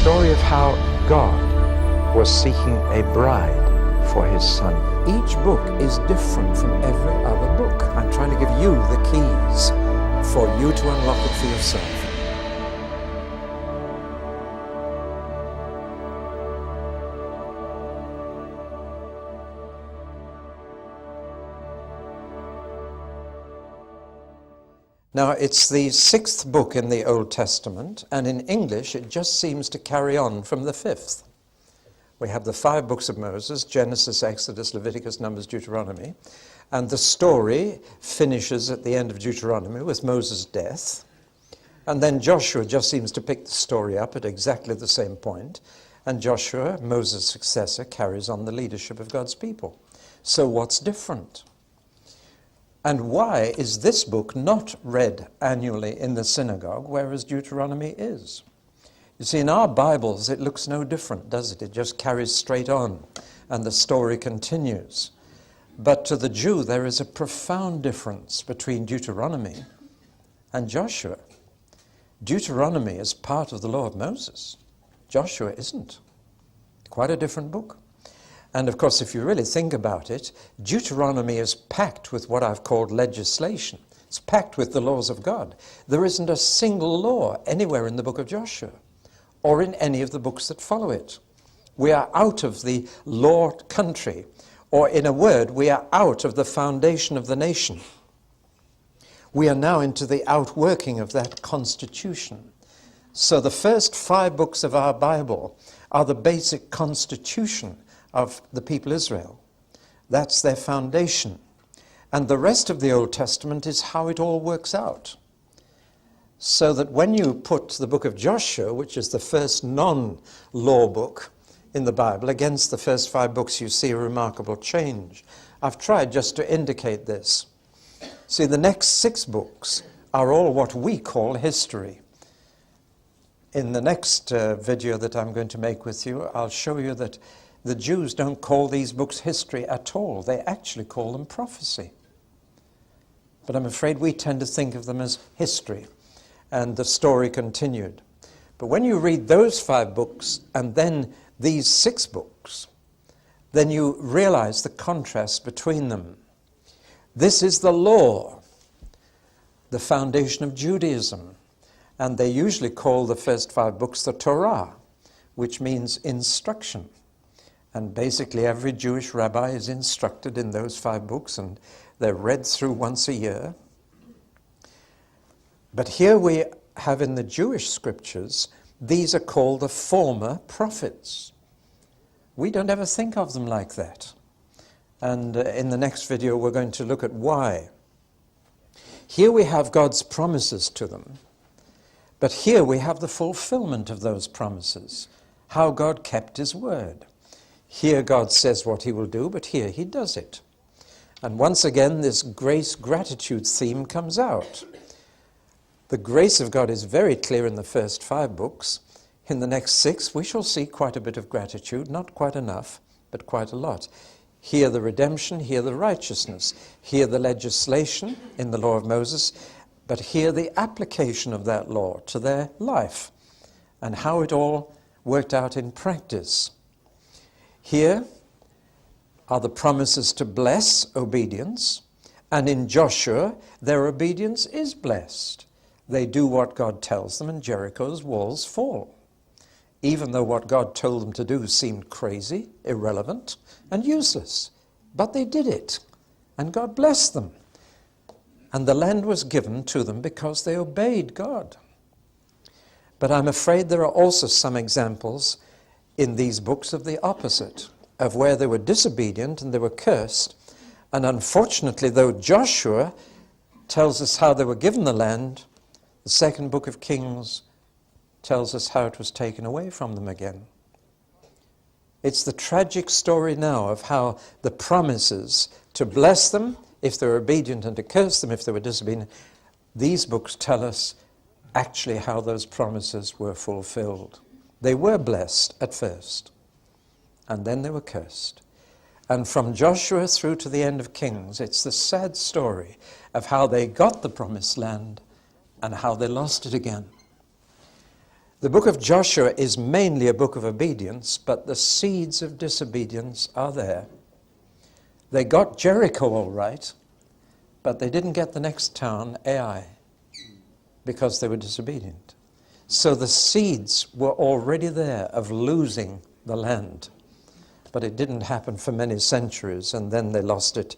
story of how God was seeking a bride for his son. Each book is different from every other book. I'm trying to give you the keys for you to unlock it for yourself. Now, it's the 6th book in the Old Testament, and in English it just seems to carry on from the 5th. We have the 5 books of Moses, Genesis, Exodus, Leviticus, Numbers, Deuteronomy, and the story finishes at the end of Deuteronomy with Moses' death, and then Joshua just seems to pick the story up at exactly the same point, and Joshua, Moses' successor, carries on the leadership of God's people. So what's different? And why is this book not read annually in the synagogue, whereas Deuteronomy is? You see, in our Bibles, it looks no different, does it? It just carries straight on, and the story continues. But to the Jew, there is a profound difference between Deuteronomy and Joshua. Deuteronomy is part of the law of Moses. Joshua isn't. Quite a different book. And of course, if you really think about it, Deuteronomy is packed with what I've called legislation. It's packed with the laws of God. There isn't a single law anywhere in the book of Joshua or in any of the books that follow it. We are out of the law country, or in a word, we are out of the foundation of the nation. We are now into the outworking of that constitution. So the first 5 books of our Bible are the basic constitution of the people Israel. That's their foundation. And the rest of the Old Testament is how it all works out. So that when you put the book of Joshua, which is the first non-law book in the Bible, against the first 5 books, you see a remarkable change. I've tried just to indicate this. See, the next 6 books are all what we call history. In the next video that I'm going to make with you, I'll show you that the Jews don't call these books history at all. They actually call them prophecy. But I'm afraid we tend to think of them as history, and the story continued. But when you read those 5 books and then these 6 books, then you realize the contrast between them. This is the law, the foundation of Judaism, and they usually call the first 5 books the Torah, which means instruction. And basically every Jewish rabbi is instructed in those 5 books, and they're read through once a year. But here we have in the Jewish scriptures, these are called the former prophets. We don't ever think of them like that. And in the next video we're going to look at why. Here we have God's promises to them, but here we have the fulfillment of those promises, how God kept his word. Here God says what he will do, but here he does it. And once again, this grace-gratitude theme comes out. The grace of God is very clear in the first 5 books. In the next 6, we shall see quite a bit of gratitude, not quite enough, but quite a lot. Here the redemption, here the righteousness, here the legislation in the law of Moses, but here the application of that law to their life and how it all worked out in practice. Here are the promises to bless obedience, and in Joshua, their obedience is blessed. They do what God tells them, and Jericho's walls fall. Even though what God told them to do seemed crazy, irrelevant, and useless. But they did it, and God blessed them. And the land was given to them because they obeyed God. But I'm afraid there are also some examples in these books of the opposite, of where they were disobedient and they were cursed. And unfortunately, though Joshua tells us how they were given the land, the 2nd book of Kings tells us how it was taken away from them again. It's the tragic story now of how the promises to bless them if they were obedient and to curse them if they were disobedient, these books tell us actually how those promises were fulfilled. They were blessed at first, and then they were cursed. And from Joshua through to the end of Kings, it's the sad story of how they got the promised land and how they lost it again. The book of Joshua is mainly a book of obedience, but the seeds of disobedience are there. They got Jericho all right, but they didn't get the next town, Ai, because they were disobedient. So the seeds were already there of losing the land, but it didn't happen for many centuries, and then they lost it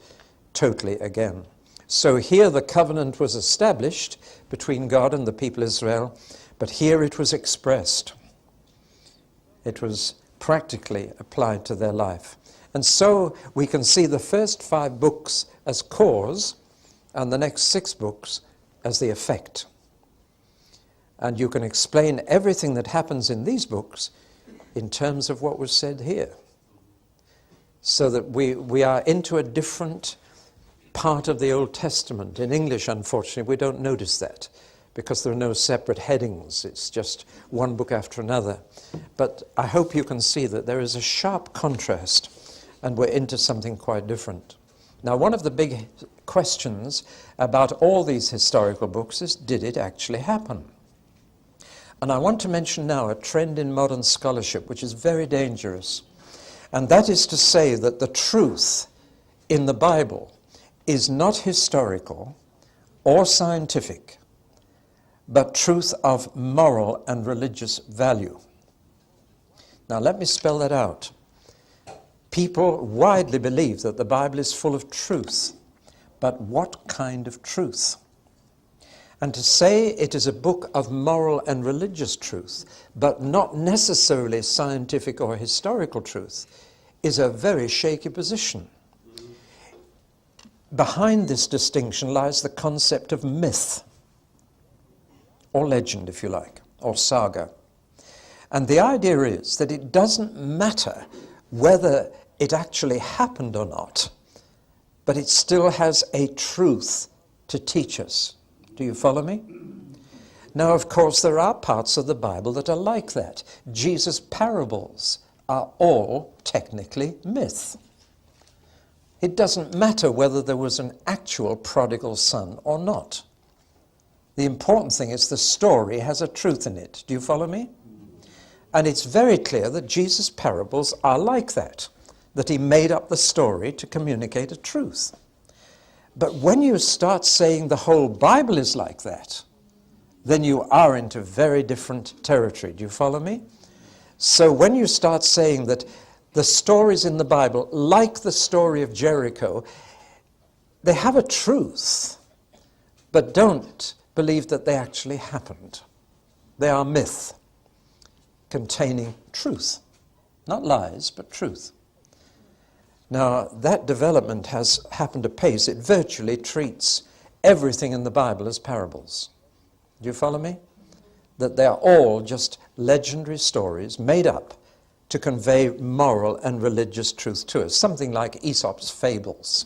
totally again. So here the covenant was established between God and the people of Israel, but here it was expressed. It was practically applied to their life. And so we can see the first 5 books as cause and the next 6 books as the effect. And you can explain everything that happens in these books in terms of what was said here. So that we are into a different part of the Old Testament. In English, unfortunately, we don't notice that because there are no separate headings. It's just one book after another. But I hope you can see that there is a sharp contrast, and we're into something quite different. Now, one of the big questions about all these historical books is, did it actually happen? And I want to mention now a trend in modern scholarship which is very dangerous. And that is to say that the truth in the Bible is not historical or scientific, but truth of moral and religious value. Now let me spell that out. People widely believe that the Bible is full of truth, but what kind of truth? And to say it is a book of moral and religious truth, but not necessarily scientific or historical truth, is a very shaky position. Behind this distinction lies the concept of myth, or legend, if you like, or saga. And the idea is that it doesn't matter whether it actually happened or not, but it still has a truth to teach us. Do you follow me? Now, of course, there are parts of the Bible that are like that. Jesus' parables are all technically myth. It doesn't matter whether there was an actual prodigal son or not. The important thing is the story has a truth in it. Do you follow me? And it's very clear that Jesus' parables are like that he made up the story to communicate a truth. But when you start saying the whole Bible is like that, then you are into very different territory. Do you follow me? So when you start saying that the stories in the Bible, like the story of Jericho, they have a truth, but don't believe that they actually happened. They are myth containing truth. Not lies, but truth. Now, that development has happened apace. It virtually treats everything in the Bible as parables. Do you follow me? That they are all just legendary stories made up to convey moral and religious truth to us. Something like Aesop's fables.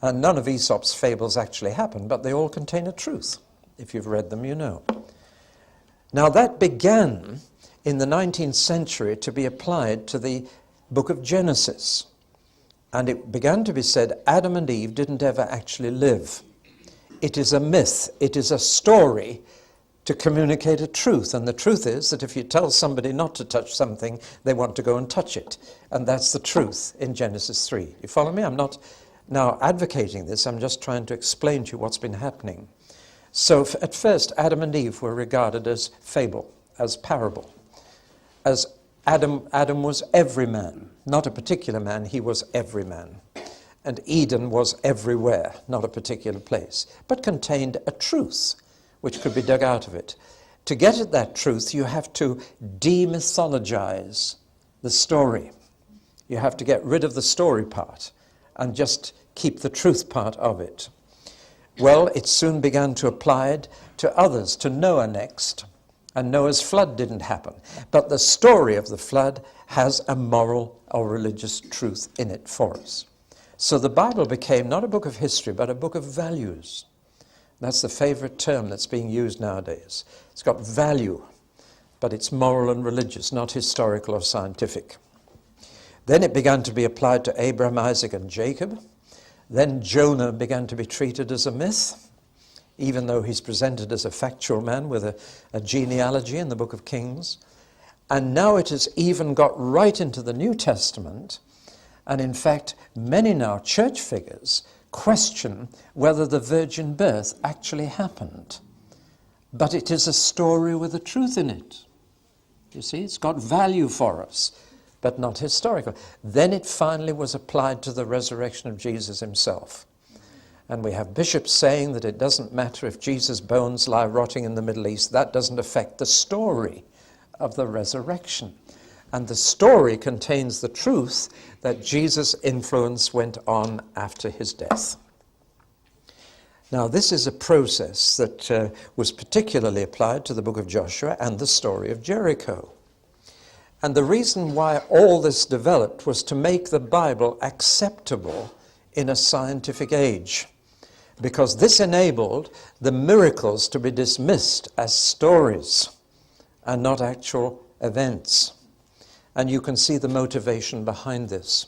And none of Aesop's fables actually happened, but they all contain a truth. If you've read them, you know. Now, that began in the 19th century to be applied to the book of Genesis. And it began to be said Adam and Eve didn't ever actually live. It is a myth. It is a story to communicate a truth. And the truth is that if you tell somebody not to touch something, they want to go and touch it. And that's the truth in Genesis 3. You follow me? I'm not now advocating this. I'm just trying to explain to you what's been happening. So at first, Adam and Eve were regarded as fable, as parable. As Adam was every man, not a particular man, he was every man. And Eden was everywhere, not a particular place, but contained a truth which could be dug out of it. To get at that truth, you have to demythologize the story. You have to get rid of the story part and just keep the truth part of it. Well, it soon began to apply it to others, to Noah next. And Noah's flood didn't happen. But the story of the flood has a moral or religious truth in it for us. So the Bible became not a book of history, but a book of values. That's the favorite term that's being used nowadays. It's got value, but it's moral and religious, not historical or scientific. Then it began to be applied to Abraham, Isaac, and Jacob. Then Jonah began to be treated as a myth. even though he's presented as a factual man with a genealogy in the book of Kings. And now it has even got right into the New Testament. And in fact, many now church figures question whether the virgin birth actually happened. But it is a story with a truth in it. You see, it's got value for us, but not historical. Then it finally was applied to the resurrection of Jesus himself. And we have bishops saying that it doesn't matter if Jesus' bones lie rotting in the Middle East. That doesn't affect the story of the resurrection. And the story contains the truth that Jesus' influence went on after his death. Now, this is a process that was particularly applied to the book of Joshua and the story of Jericho. And the reason why all this developed was to make the Bible acceptable in a scientific age, because this enabled the miracles to be dismissed as stories and not actual events. And you can see the motivation behind this.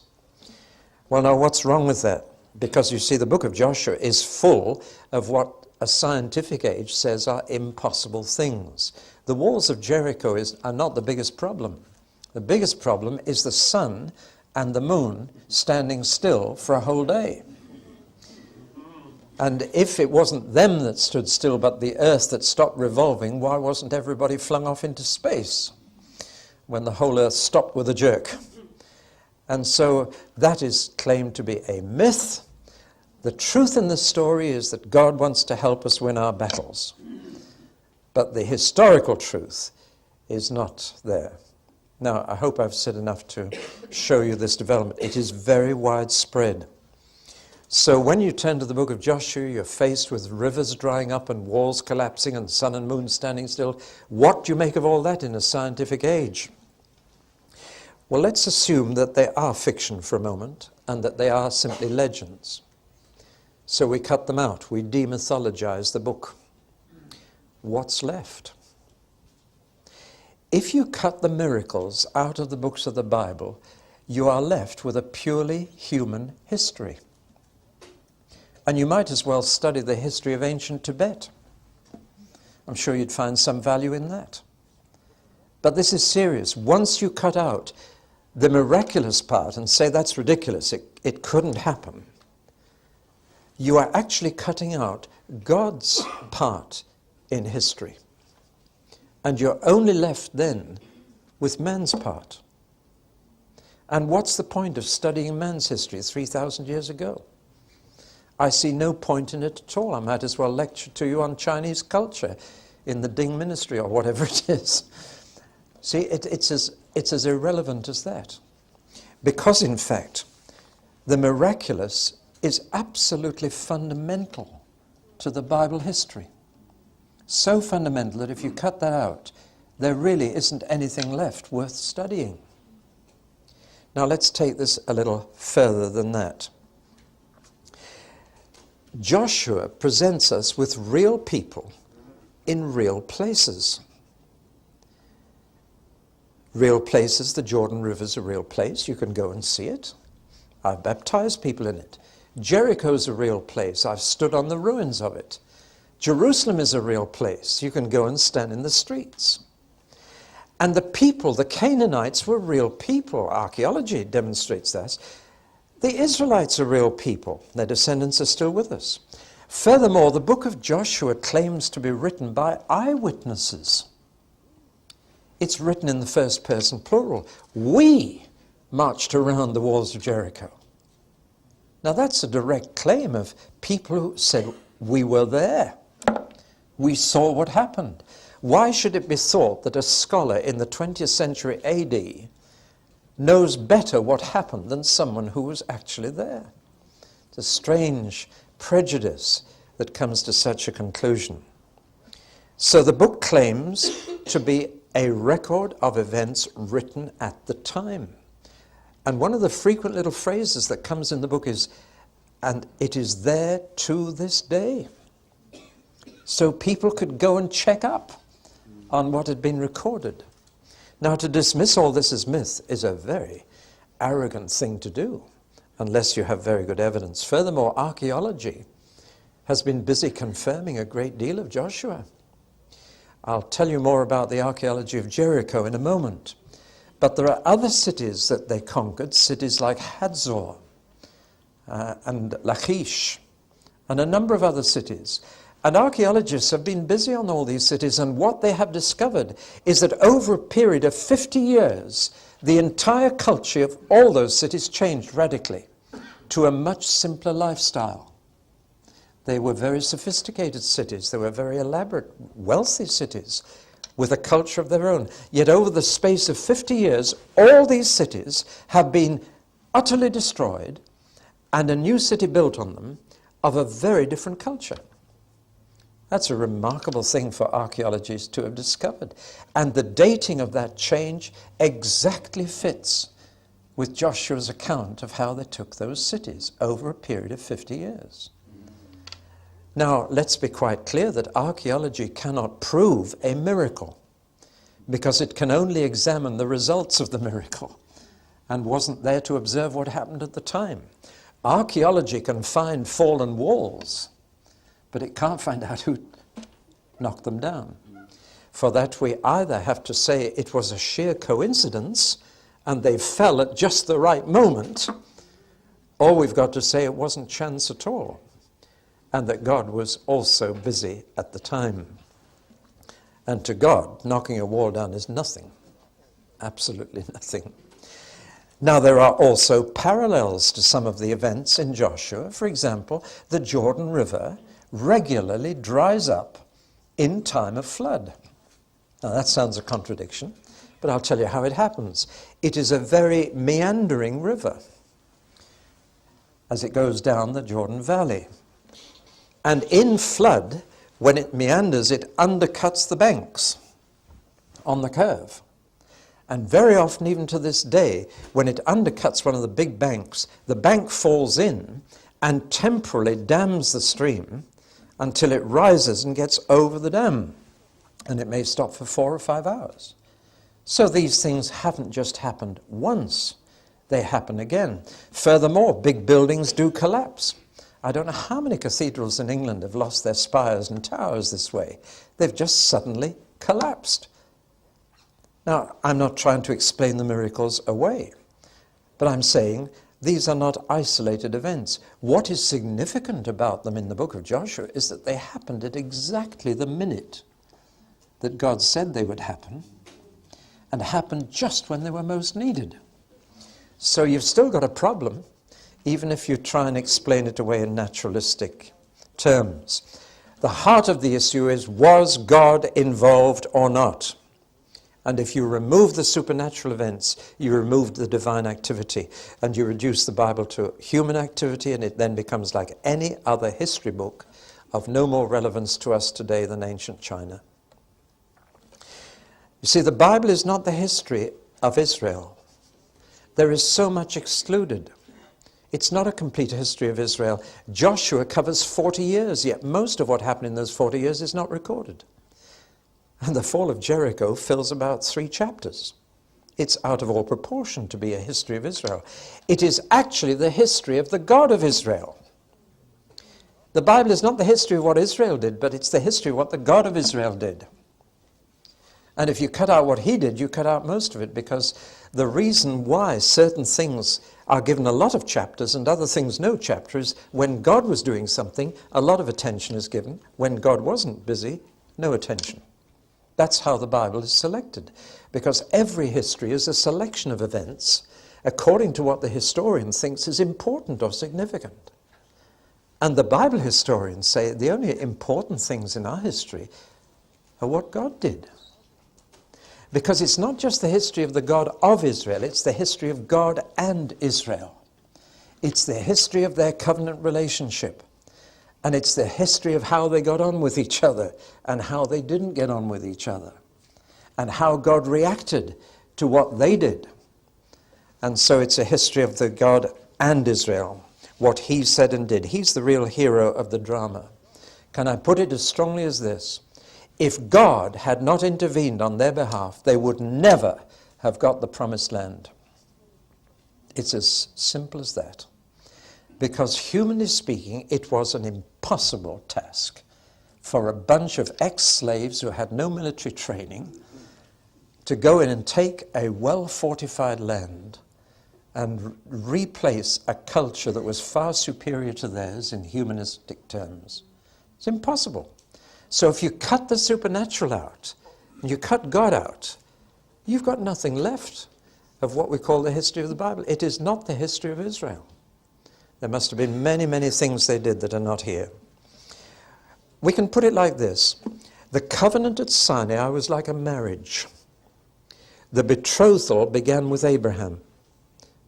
Well, now, what's wrong with that? Because you see, the book of Joshua is full of what a scientific age says are impossible things. The walls of Jericho are not the biggest problem. The biggest problem is the sun and the moon standing still for a whole day. And if it wasn't them that stood still, but the earth that stopped revolving, why wasn't everybody flung off into space when the whole earth stopped with a jerk? And so that is claimed to be a myth. The truth in the story is that God wants to help us win our battles. But the historical truth is not there. Now, I hope I've said enough to show you this development. It is very widespread. So when you turn to the book of Joshua, you're faced with rivers drying up and walls collapsing and sun and moon standing still. What do you make of all that in a scientific age? Well, let's assume that they are fiction for a moment and that they are simply legends. So we cut them out. We demythologize the book. What's left? If you cut the miracles out of the books of the Bible, you are left with a purely human history. And you might as well study the history of ancient Tibet. I'm sure you'd find some value in that. But this is serious. Once you cut out the miraculous part and say that's ridiculous, it couldn't happen, you are actually cutting out God's part in history. And you're only left then with man's part. And what's the point of studying man's history 3,000 years ago? I see no point in it at all. I might as well lecture to you on Chinese culture in the Ding Ministry or whatever it is. See, it's as irrelevant as that. Because, in fact, the miraculous is absolutely fundamental to the Bible history. So fundamental that if you cut that out, there really isn't anything left worth studying. Now let's take this a little further than that. Joshua presents us with real people in real places. Real places, the Jordan River is a real place. You can go and see it. I've baptized people in it. Jericho's a real place. I've stood on the ruins of it. Jerusalem is a real place. You can go and stand in the streets. And the people, the Canaanites, were real people. Archaeology demonstrates that. The Israelites are real people. Their descendants are still with us. Furthermore, the book of Joshua claims to be written by eyewitnesses. It's written in the first person plural. We marched around the walls of Jericho. Now that's a direct claim of people who said, we were there. We saw what happened. Why should it be thought that a scholar in the 20th century AD knows better what happened than someone who was actually there? It's a strange prejudice that comes to such a conclusion. So the book claims to be a record of events written at the time. And one of the frequent little phrases that comes in the book is, and it is there to this day. So people could go and check up on what had been recorded. Now, to dismiss all this as myth is a very arrogant thing to do, unless you have very good evidence. Furthermore, archaeology has been busy confirming a great deal of Joshua. I'll tell you more about the archaeology of Jericho in a moment. But there are other cities that they conquered, cities like Hazor and Lachish, and a number of other cities. And archaeologists have been busy on all these cities, and what they have discovered is that over a period of 50 years, the entire culture of all those cities changed radically to a much simpler lifestyle. They were very sophisticated cities. They were very elaborate, wealthy cities with a culture of their own. Yet over the space of 50 years, all these cities have been utterly destroyed and a new city built on them of a very different culture. That's a remarkable thing for archaeologists to have discovered. And the dating of that change exactly fits with Joshua's account of how they took those cities over a period of 50 years. Now, let's be quite clear that archaeology cannot prove a miracle because it can only examine the results of the miracle and wasn't there to observe what happened at the time. Archaeology can find fallen walls, but it can't find out who knocked them down. For that, we either have to say it was a sheer coincidence and they fell at just the right moment, or we've got to say it wasn't chance at all, and that God was also busy at the time. And to God, knocking a wall down is nothing, absolutely nothing. Now, there are also parallels to some of the events in Joshua. For example, the Jordan River regularly dries up in time of flood. Now, that sounds a contradiction, but I'll tell you how it happens. It is a very meandering river as it goes down the Jordan Valley. And in flood, when it meanders, it undercuts the banks on the curve. And very often, even to this day, when it undercuts one of the big banks, the bank falls in and temporarily dams the stream until it rises and gets over the dam. And it may stop for 4 or 5 hours. So these things haven't just happened once, they happen again. Furthermore, big buildings do collapse. I don't know how many cathedrals in England have lost their spires and towers this way. They've just suddenly collapsed. Now, I'm not trying to explain the miracles away, but I'm saying these are not isolated events. What is significant about them in the book of Joshua is that they happened at exactly the minute that God said they would happen, and happened just when they were most needed. So you've still got a problem, even if you try and explain it away in naturalistic terms. The heart of the issue is, was God involved or not? And if you remove the supernatural events, you remove the divine activity, and you reduce the Bible to human activity, and it then becomes like any other history book of no more relevance to us today than ancient China. You see, the Bible is not the history of Israel. There is so much excluded. It's not a complete history of Israel. Joshua covers 40 years, yet most of what happened in those 40 years is not recorded. And the fall of Jericho fills about 3 chapters. It's out of all proportion to be a history of Israel. It is actually the history of the God of Israel. The Bible is not the history of what Israel did, but it's the history of what the God of Israel did. And if you cut out what he did, you cut out most of it, because the reason why certain things are given a lot of chapters and other things no chapter is when God was doing something, a lot of attention is given. When God wasn't busy, no attention. That's how the Bible is selected, because every history is a selection of events according to what the historian thinks is important or significant. And the Bible historians say the only important things in our history are what God did. Because it's not just the history of the God of Israel, it's the history of God and Israel. It's the history of their covenant relationship. And it's the history of how they got on with each other and how they didn't get on with each other. And how God reacted to what they did. And so it's a history of the God and Israel, what he said and did. He's the real hero of the drama. Can I put it as strongly as this? If God had not intervened on their behalf, they would never have got the promised land. It's as simple as that. because humanly speaking, it was an impossible task for a bunch of ex-slaves who had no military training to go in and take a well-fortified land and replace a culture that was far superior to theirs in humanistic terms. It's impossible. So if you cut the supernatural out, and you cut God out, you've got nothing left of what we call the history of the Bible. It is not the history of Israel. There must have been many, many things they did that are not here. We can put it like this. The covenant at Sinai was like a marriage. The betrothal began with Abraham.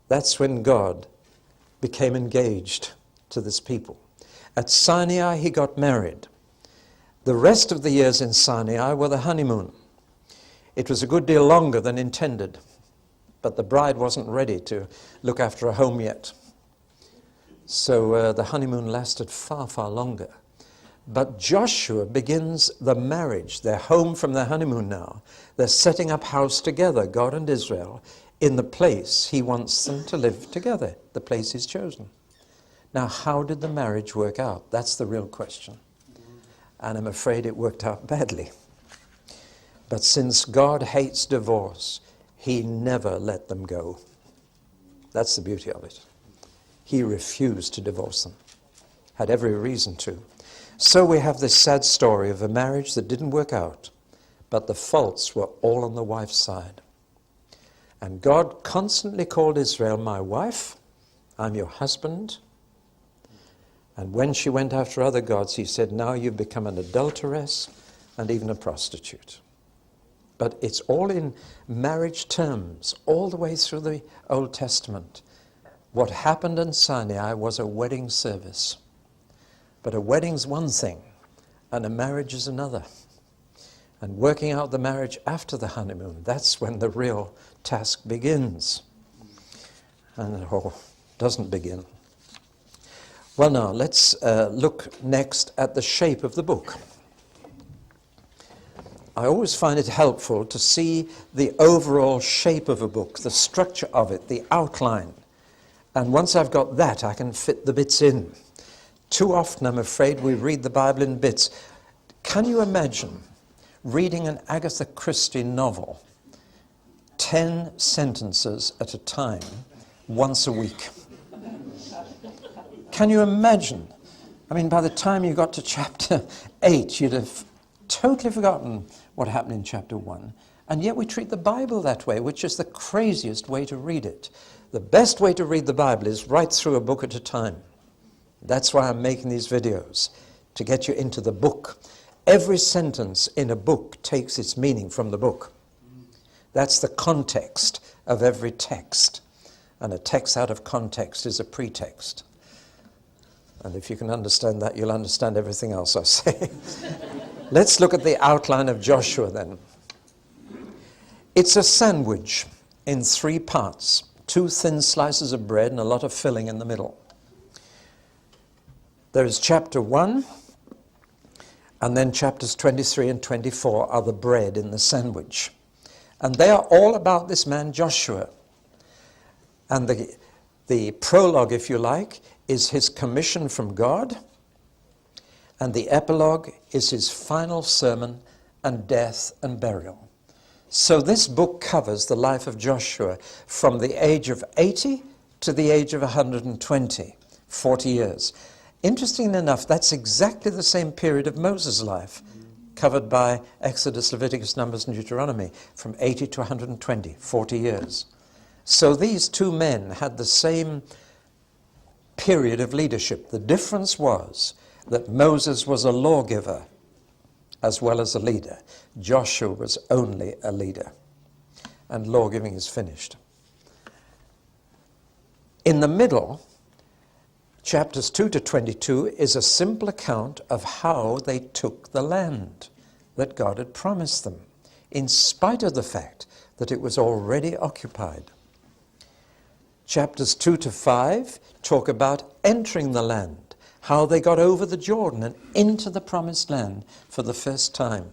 That's when God became engaged to this people. At Sinai, he got married. The rest of the years in Sinai were the honeymoon. It was a good deal longer than intended, but the bride wasn't ready to look after a home yet. So the honeymoon lasted far, far longer. But Joshua begins the marriage. They're home from their honeymoon now. They're setting up house together, God and Israel, in the place he wants them to live together, the place he's chosen. Now, how did the marriage work out? That's the real question. And I'm afraid it worked out badly. But since God hates divorce, he never let them go. That's the beauty of it. He refused to divorce them. Had every reason to. So we have this sad story of a marriage that didn't work out, but the faults were all on the wife's side. And God constantly called Israel, my wife, I'm your husband. And when she went after other gods, he said, now you've become an adulteress and even a prostitute. But it's all in marriage terms, all the way through the Old Testament. What happened in Sinai was a wedding service. But a wedding's one thing, and a marriage is another. And working out the marriage after the honeymoon, that's when the real task begins. And it doesn't begin. Well, now, let's look next at the shape of the book. I always find it helpful to see the overall shape of a book, the structure of it, the outline. And once I've got that, I can fit the bits in. Too often, I'm afraid, we read the Bible in bits. Can you imagine reading an Agatha Christie novel, 10 sentences at a time, once a week? Can you imagine? I mean, by the time you got to chapter 8, you'd have totally forgotten what happened in chapter 1. And yet we treat the Bible that way, which is the craziest way to read it. The best way to read the Bible is right through a book at a time. That's why I'm making these videos, to get you into the book. Every sentence in a book takes its meaning from the book. That's the context of every text. And a text out of context is a pretext. And if you can understand that, you'll understand everything else I say. Let's look at the outline of Joshua then. It's a sandwich in 3 parts. 2 thin slices of bread and a lot of filling in the middle. There is chapter 1, and then chapters 23 and 24 are the bread in the sandwich. And they are all about this man Joshua. And the prologue, if you like, is his commission from God, and the epilogue is his final sermon and death and burial. So this book covers the life of Joshua from the age of 80 to the age of 120, 40 years. Interestingly enough, that's exactly the same period of Moses' life, covered by Exodus, Leviticus, Numbers, and Deuteronomy, from 80 to 120, 40 years. So these 2 men had the same period of leadership. The difference was that Moses was a lawgiver as well as a leader. Joshua was only a leader. And lawgiving is finished. In the middle, chapters 2 to 22 is a simple account of how they took the land that God had promised them, in spite of the fact that it was already occupied. Chapters 2 to 5 talk about entering the land, how they got over the Jordan and into the promised land for the first time.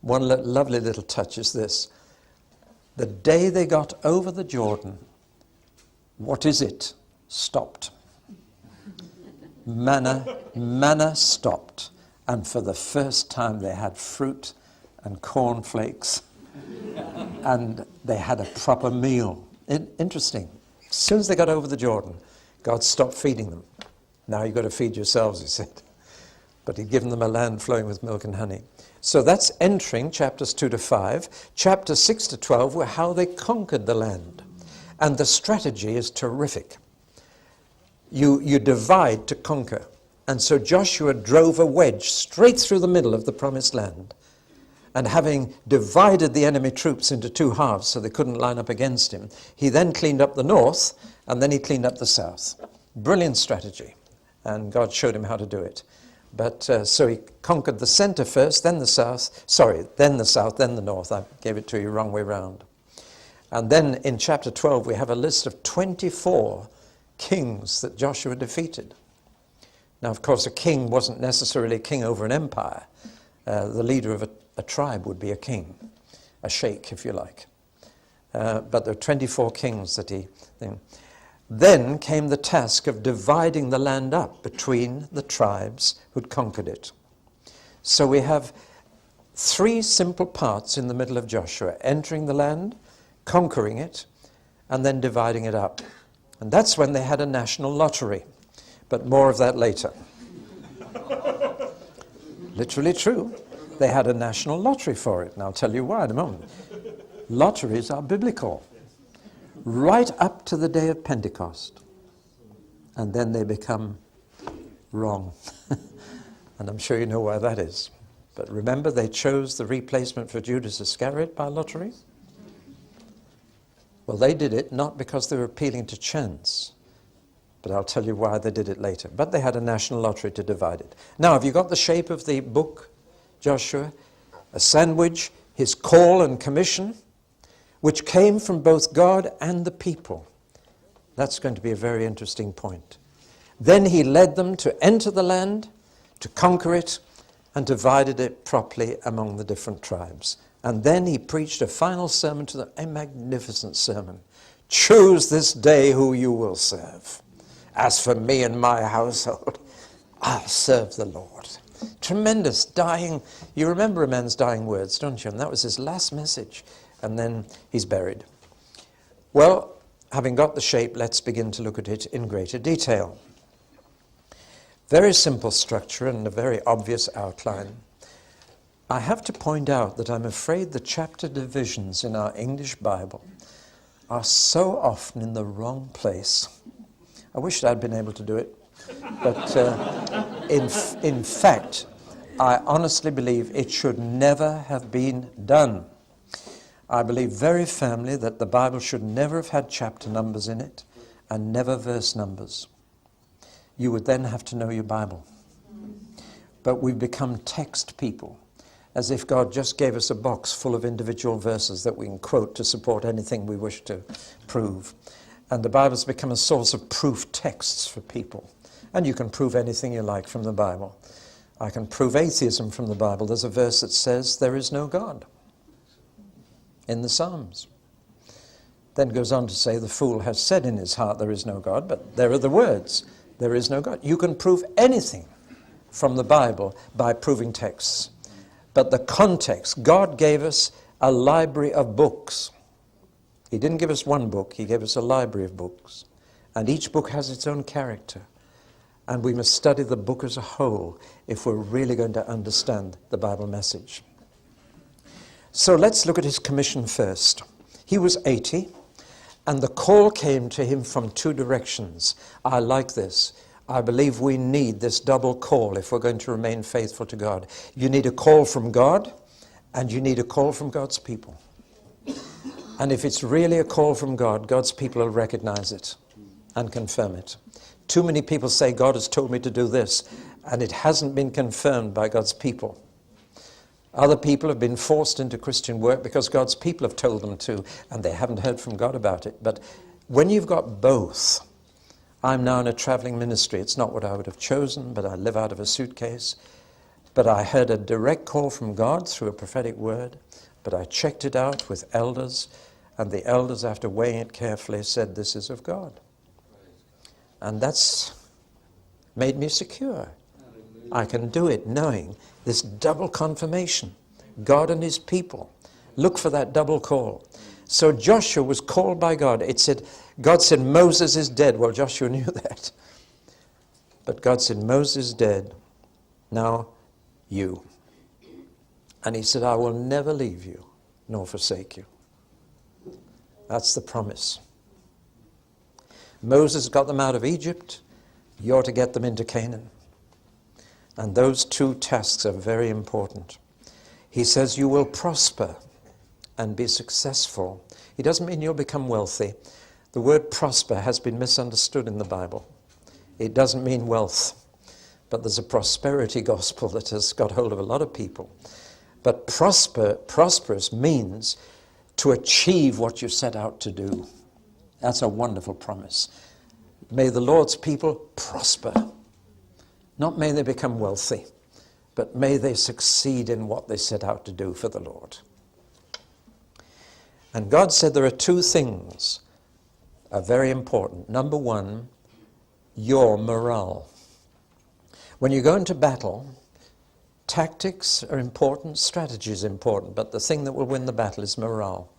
One lovely little touch is this. The day they got over the Jordan, what is it? Stopped. manna stopped. And for the first time they had fruit and cornflakes and they had a proper meal. Interesting. As soon as they got over the Jordan, God stopped feeding them. Now you've got to feed yourselves, he said. But he'd given them a land flowing with milk and honey. So that's entering chapters 2 to 5. Chapters 6 to 12 were how they conquered the land. And the strategy is terrific. You divide to conquer. And so Joshua drove a wedge straight through the middle of the promised land. And having divided the enemy troops into two halves so they couldn't line up against him, he then cleaned up the north and then he cleaned up the south. Brilliant strategy. And God showed him how to do it. But so he conquered the center first, then the south. Sorry, then the south, then the north. I gave it to you wrong way round. And then in chapter 12, we have a list of 24 kings that Joshua defeated. Now, of course, a king wasn't necessarily a king over an empire. The leader of a tribe would be a king, a sheikh, if you like. But there are 24 kings that he... Then came the task of dividing the land up between the tribes who'd conquered it. So we have three simple parts in the middle of Joshua: entering the land, conquering it, and then dividing it up. And that's when they had a national lottery. But more of that later. Literally true. They had a national lottery for it, and I'll tell you why in a moment. Lotteries are biblical. Right up to the day of Pentecost. And then they become wrong. And I'm sure you know why that is. But remember, they chose the replacement for Judas Iscariot by lottery? Well, they did it not because they were appealing to chance, but I'll tell you why they did it later. But they had a national lottery to divide it. Now, have you got the shape of the book, Joshua? A sandwich, his call and commission, which came from both God and the people. That's going to be a very interesting point. Then he led them to enter the land, to conquer it, and divided it properly among the different tribes. And then he preached a final sermon to them, a magnificent sermon. Choose this day who you will serve. As for me and my household, I'll serve the Lord. Tremendous dying. You remember a man's dying words, don't you? And that was his last message. And then he's buried. Well, having got the shape, let's begin to look at it in greater detail. Very simple structure and a very obvious outline. I have to point out that I'm afraid the chapter divisions in our English Bible are so often in the wrong place. I wish I'd been able to do it. But in fact, I honestly believe it should never have been done. I believe very firmly that the Bible should never have had chapter numbers in it and never verse numbers. You would then have to know your Bible. But we've become text people, as if God just gave us a box full of individual verses that we can quote to support anything we wish to prove. And the Bible's become a source of proof texts for people. And you can prove anything you like from the Bible. I can prove atheism from the Bible. There's a verse that says there is no God in the Psalms. Then goes on to say the fool has said in his heart there is no God, but there are the words, there is no God. You can prove anything from the Bible by proving texts. But the context, God gave us a library of books. He didn't give us one book, he gave us a library of books. And each book has its own character. And we must study the book as a whole if we're really going to understand the Bible message. So let's look at his commission first. He was 80, and the call came to him from two directions. I like this. I believe we need this double call if we're going to remain faithful to God. You need a call from God, and you need a call from God's people. And if it's really a call from God, God's people will recognize it and confirm it. Too many people say, God has told me to do this, and it hasn't been confirmed by God's people. Other people have been forced into Christian work because God's people have told them to, and they haven't heard from God about it. But when you've got both, I'm now in a traveling ministry. It's not what I would have chosen, but I live out of a suitcase. But I heard a direct call from God through a prophetic word, but I checked it out with elders, and the elders, after weighing it carefully, said this is of God. And that's made me secure. I can do it knowing this double confirmation. God and his people. Look for that double call. So Joshua was called by God. God said, Moses is dead. Well, Joshua knew that. But God said, Moses is dead. Now you. And he said, I will never leave you nor forsake you. That's the promise. Moses got them out of Egypt. You're to get them into Canaan. And those two tasks are very important. He says you will prosper and be successful. He doesn't mean you'll become wealthy. The word prosper has been misunderstood in the Bible. It doesn't mean wealth. But there's a prosperity gospel that has got hold of a lot of people. But prosperous means to achieve what you set out to do. That's a wonderful promise. May the Lord's people prosper. Not may they become wealthy, but may they succeed in what they set out to do for the Lord. And God said there are two things are very important. Number one, your morale. When you go into battle, tactics are important, strategy is important, but the thing that will win the battle is morale.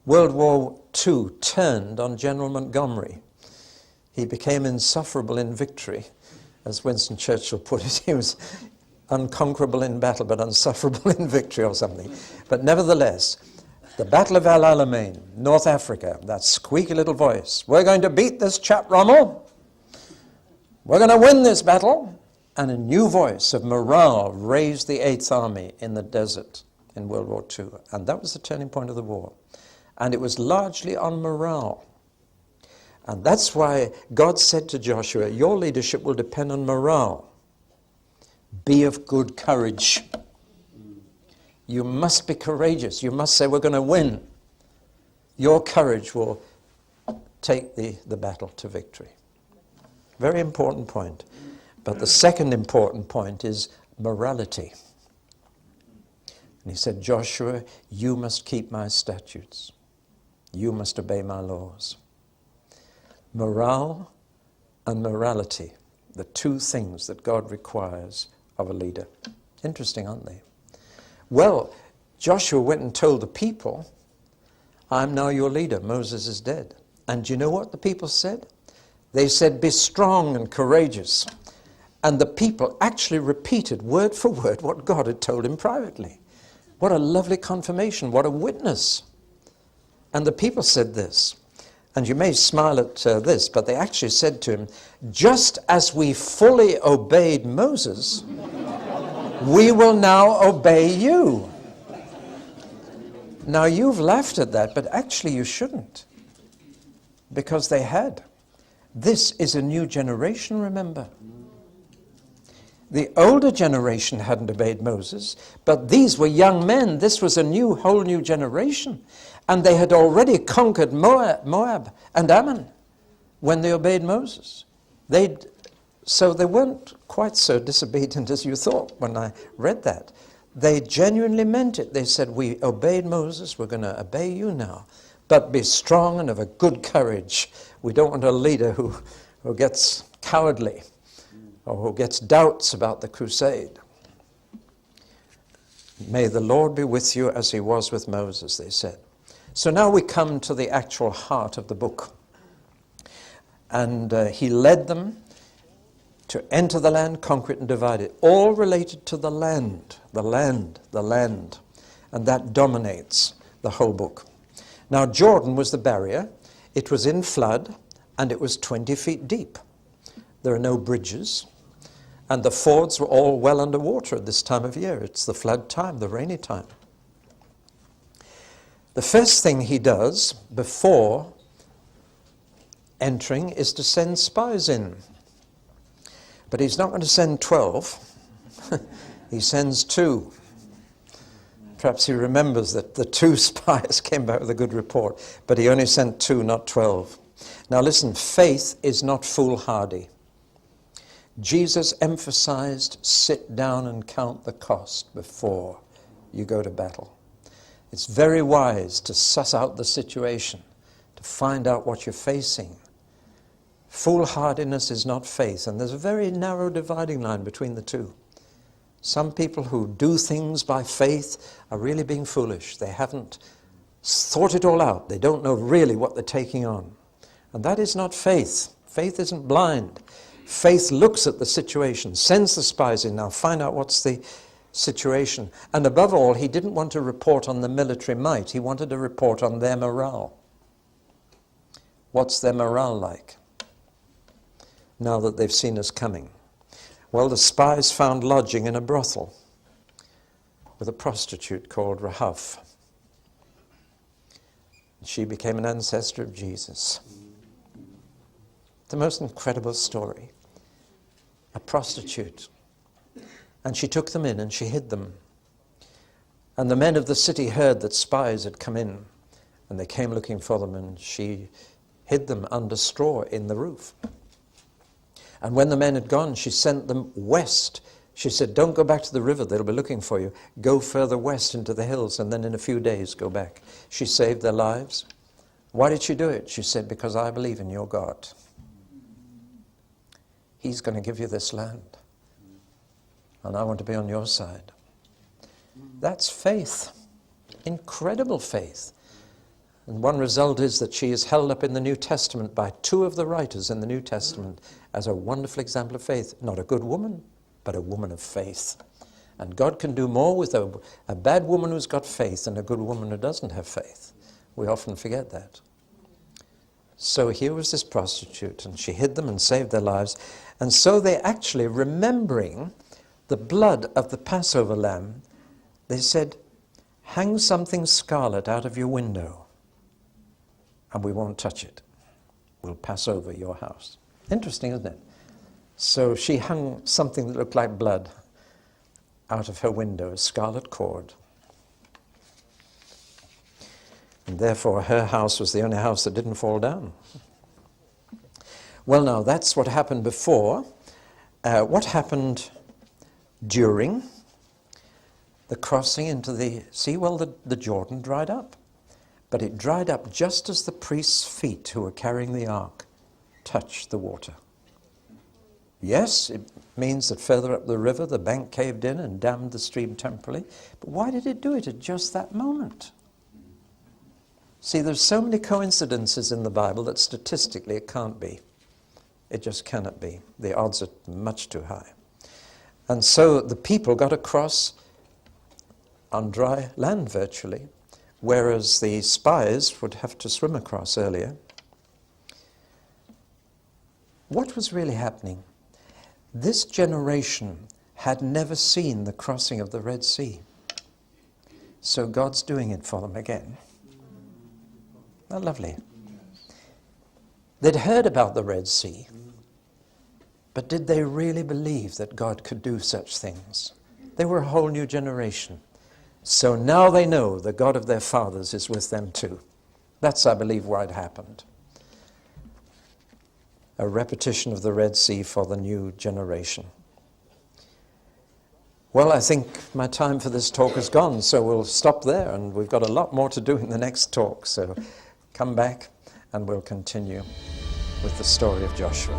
World War II turned on General Montgomery. He became insufferable in victory. As Winston Churchill put it, he was unconquerable in battle, but unsufferable in victory or something. But nevertheless, the Battle of El Alamein, North Africa, that squeaky little voice, we're going to beat this chap Rommel. We're going to win this battle. And a new voice of morale raised the Eighth Army in the desert in World War II. And that was the turning point of the war. And it was largely on morale. And that's why God said to Joshua, your leadership will depend on morale. Be of good courage. You must be courageous. You must say, we're going to win. Your courage will take the battle to victory. Very important point. But the second important point is morality. And he said, Joshua, you must keep my statutes. You must obey my laws. Morale and morality, the two things that God requires of a leader. Interesting, aren't they? Well, Joshua went and told the people, I'm now your leader. Moses is dead. And do you know what the people said? They said, be strong and courageous. And the people actually repeated word for word what God had told him privately. What a lovely confirmation. What a witness. And the people said this. And you may smile at this, but they actually said to him, just as we fully obeyed Moses, we will now obey you. Now you've laughed at that, but actually you shouldn't. Because they had. This is a new generation, remember. The older generation hadn't obeyed Moses, but these were young men. This was a whole new generation. And they had already conquered Moab and Ammon when they obeyed Moses. So they weren't quite so disobedient as you thought when I read that. They genuinely meant it. They said, we obeyed Moses, we're going to obey you now. But be strong and of a good courage. We don't want a leader who gets cowardly or who gets doubts about the crusade. May the Lord be with you as he was with Moses, they said. So now we come to the actual heart of the book. And he led them to enter the land, conquer it, and divide it. All related to the land, the land, the land. And that dominates the whole book. Now Jordan was the barrier. It was in flood, and it was 20 feet deep. There are no bridges. And the fords were all well underwater at this time of year. It's the flood time, the rainy time. The first thing he does before entering is to send spies in. But he's not going to send 12. He sends 2. Perhaps he remembers that the 2 spies came back with a good report, but he only sent 2, not 12. Now listen, faith is not foolhardy. Jesus emphasized, sit down and count the cost before you go to battle. It's very wise to suss out the situation, to find out what you're facing. Foolhardiness is not faith, and there's a very narrow dividing line between the two. Some people who do things by faith are really being foolish. They haven't thought it all out. They don't know really what they're taking on. And that is not faith. Faith isn't blind. Faith looks at the situation, sends the spies in. Now find out what's the situation. And above all, he didn't want to report on the military might. He wanted to report on their morale. What's their morale like now that they've seen us coming? Well, the spies found lodging in a brothel with a prostitute called Rahab. She became an ancestor of Jesus. The most incredible story. A prostitute. And she took them in and she hid them. And the men of the city heard that spies had come in, and they came looking for them, and she hid them under straw in the roof. And when the men had gone, she sent them west. She said, don't go back to the river, they'll be looking for you. Go further west into the hills, and then in a few days go back. She saved their lives. Why did she do it? She said, because I believe in your God. He's going to give you this land, and I want to be on your side. That's faith. Incredible faith. And one result is that she is held up in the New Testament by two of the writers in the New Testament as a wonderful example of faith. Not a good woman, but a woman of faith. And God can do more with a bad woman who's got faith than a good woman who doesn't have faith. We often forget that. So here was this prostitute, and she hid them and saved their lives. And so they actually, remembering the blood of the Passover lamb, they said, hang something scarlet out of your window, and we won't touch it. We'll pass over your house. Interesting, isn't it? So she hung something that looked like blood out of her window, a scarlet cord. And therefore her house was the only house that didn't fall down. Well, now, that's what happened before. What happened during the crossing into the sea? Well, the Jordan dried up. But it dried up just as the priests' feet who were carrying the ark touched the water. Yes, it means that further up the river, the bank caved in and dammed the stream temporarily. But why did it do it at just that moment? See, there's so many coincidences in the Bible that statistically it can't be. It just cannot be. The odds are much too high. And so the people got across on dry land virtually, whereas the spies would have to swim across earlier. What was really happening? This generation had never seen the crossing of the Red Sea. So God's doing it for them again. Isn't that lovely? They'd heard about the Red Sea, but did they really believe that God could do such things? They were a whole new generation. So now they know the God of their fathers is with them too. That's, I believe, why it happened. A repetition of the Red Sea for the new generation. Well, I think my time for this talk is gone, so we'll stop there, and we've got a lot more to do in the next talk. So come back and we'll continue with the story of Joshua.